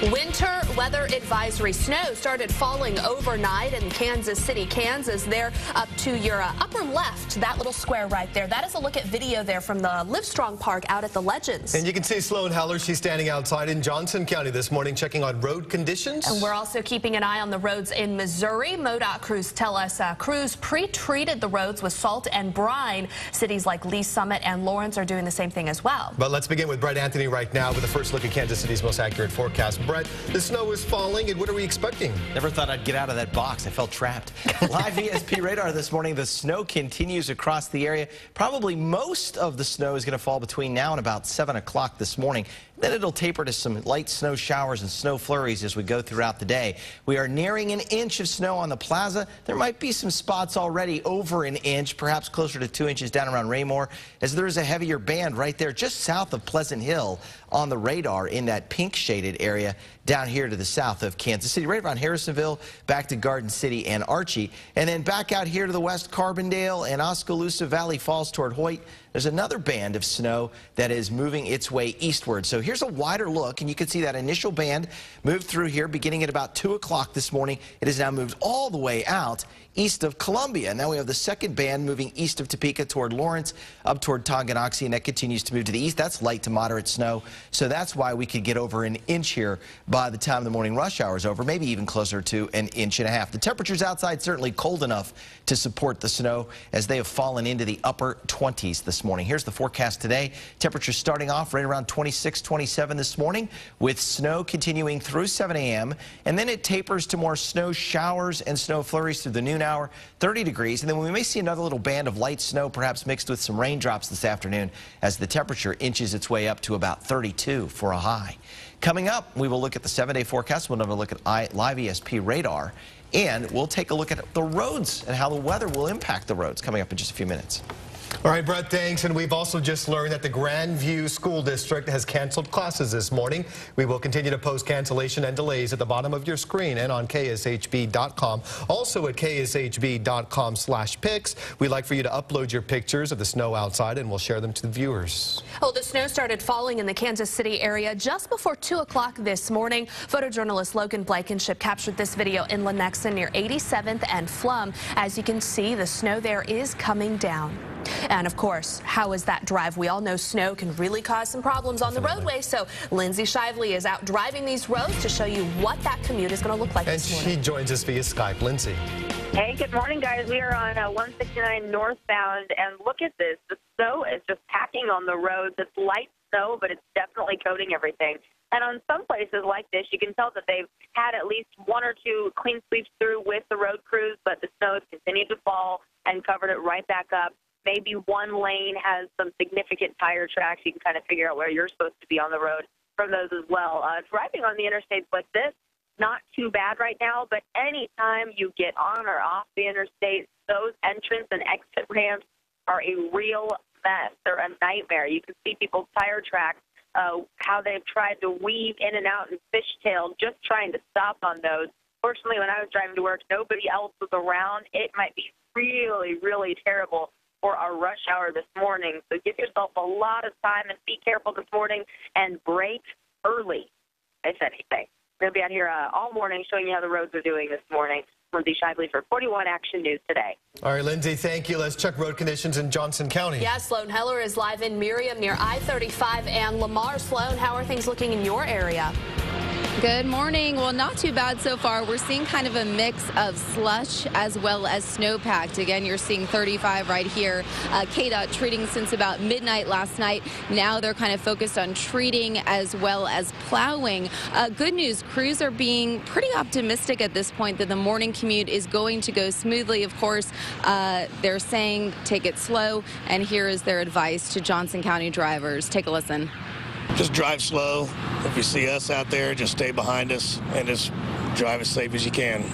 Winter weather advisory. Snow started falling overnight in Kansas City, Kansas. There up to your upper left, that little square right there. That is a look at video there from the Livestrong Park out at the Legends. And you can see Sloan Heller. She's standing outside in Johnson County this morning checking on road conditions. And we're also keeping an eye on the roads in Missouri. MoDOT crews tell us crews pre-treated the roads with salt and brine. Cities like Lee Summit and Lawrence are doing the same thing as well. But let's begin with Brett Anthony right now with a first look at Kansas City's most accurate forecast. Brett, the snow is falling, and what are we expecting? Never thought I'd get out of that box. I felt trapped. Live ESP radar this morning. The snow continues across the area. Probably most of the snow is going to fall between now and about 7 o'clock this morning. Then it'll taper to some light snow showers and snow flurries as we go throughout the day. We are nearing an inch of snow on the plaza. There might be some spots already over an inch, perhaps closer to 2 inches down around Raymore, as there is a heavier band right there just south of Pleasant Hill on the radar in that pink shaded area down here to the south of Kansas City, right around Harrisonville, back to Garden City and Archie. And then back out here to the west, Carbondale and Oskaloosa Valley Falls toward Hoyt. There's another band of snow that is moving its way eastward. So here's a wider look, and you can see that initial band moved through here beginning at about 2 o'clock this morning. It has now moved all the way out east of Columbia. Now we have the second band moving east of Topeka toward Lawrence, up toward Tonganoxie, and that continues to move to the east. That's light to moderate snow, so that's why we could get over an inch here by the time the morning rush hour is over, maybe even closer to an inch and a half. The temperatures outside certainly cold enough to support the snow as they have fallen into the upper 20s this morning. Here's the forecast today. Temperatures starting off right around 26, 27 this morning, with snow continuing through 7 a.m. and then it tapers to more snow showers and snow flurries through the noon hour, 30 degrees, and then we may see another little band of light snow, perhaps mixed with some raindrops this afternoon as the temperature inches its way up to about 32 for a high. Coming up, we will look at the 7-day forecast. We'll have a look at Live ESP radar, and we'll take a look at the roads and how the weather will impact the roads coming up in just a few minutes. All right, Brett, thanks. And we've also just learned that the Grandview School District has canceled classes this morning. We will continue to post cancellation and delays at the bottom of your screen and on KSHB.com. Also at KSHB.com/pics. We'd like for you to upload your pictures of the snow outside, and we'll share them to the viewers. Oh, the snow started falling in the Kansas City area just before 2 o'clock this morning. Photojournalist Logan Blankenship captured this video in Lenexa near 87th and Flum. As you can see, the snow there is coming down. And of course, how is that drive? We all know snow can really cause some problems on the roadway. So Lindsay Shively is out driving these roads to show you what that commute is going to look like this morning. And she joins us via Skype. Lindsay. Hey, good morning, guys. We are on 169 northbound, and look at this. The snow is just packing on the roads. It's light snow, but it's definitely coating everything. And on some places like this, you can tell that they've had at least 1 or 2 clean sweeps through with the road crews, but the snow has continued to fall and covered it right back up. Maybe one lane has some significant tire tracks. You can kind of figure out where you're supposed to be on the road from those as well. Driving on the interstates like this, not too bad right now, but anytime you get on or off the interstate, those entrance and exit ramps are a real mess. They're a nightmare. You can see people's tire tracks, how they've tried to weave in and out and fishtail, just trying to stop on those. Fortunately, when I was driving to work, nobody else was around. It might be really, really terrible for our rush hour this morning. So give yourself a lot of time and be careful this morning and brake early, if anything. We're going to be out here all morning showing you how the roads are doing this morning. Lindsay Shively for 41 Action News today. All right, Lindsay, thank you. Let's check road conditions in Johnson County. Yeah, Sloan Heller is live in Miriam near I-35 and Lamar. Sloan, how are things looking in your area? Good morning. Well, not too bad so far. We're seeing kind of a mix of slush as well as snowpacked. Again, you're seeing 35 right here. KDOT treating since about midnight last night. Now they're kind of focused on treating as well as plowing. Good news, crews are being pretty optimistic at this point that the morning commute is going to go smoothly. Of course, they're saying take it slow, and here is their advice to Johnson County drivers. Take a listen. Just drive slow. If you see us out there, just stay behind us and just drive as safe as you can.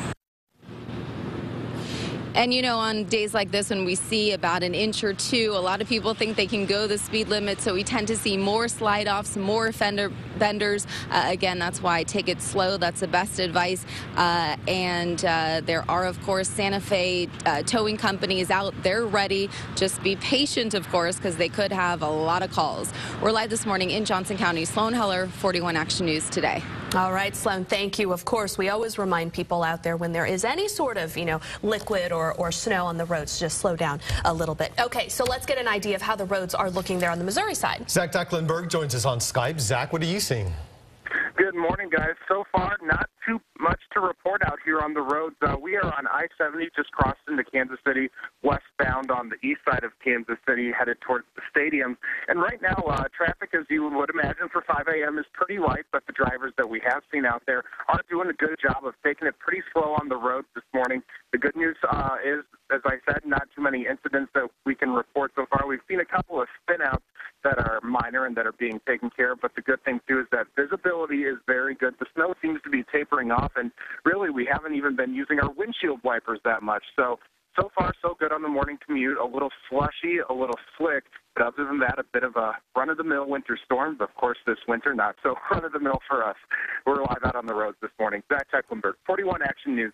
And, you know, on days like this, when we see about an inch or two, a lot of people think they can go the speed limit, so we tend to see more slide-offs, more fender benders. Again, that's why take it slow. That's the best advice. There are, of course, Santa Fe towing companies out. They're ready. Just be patient, of course, because they could have a lot of calls. We're live this morning in Johnson County. Sloan Heller, 41 Action News today. All right, Sloan, thank you. Of course, we always remind people out there when there is any sort of, liquid or snow on the roads, just slow down a little bit. Okay, so let's get an idea of how the roads are looking there on the Missouri side. Zach Tecklenburg joins us on Skype. Zach, what are you seeing? Good morning, guys. So far, not too much to report out here on the roads. We are on I-70, just crossed into Kansas City, westbound on the east side of Kansas City, headed towards the stadium. And right now, traffic, as you would imagine, for 5 a.m. is pretty light, but the drivers that we have seen out there are doing a good job of taking it pretty slow on the roads this morning. The good news is, as I said, not too many incidents that we can report so far. We've seen a couple of spin-outs that are minor and that are being taken care of, but the good thing, too, is that visibility is very good. The snow seems to be tapering off, and really we haven't even been using our windshield wipers that much. So far, so good on the morning commute. A little slushy, a little slick, but other than that, a bit of a run-of-the-mill winter storm. But, of course, this winter, not so run-of-the-mill for us. We're live out on the roads this morning. Zach Tecklenburg, 41 Action News.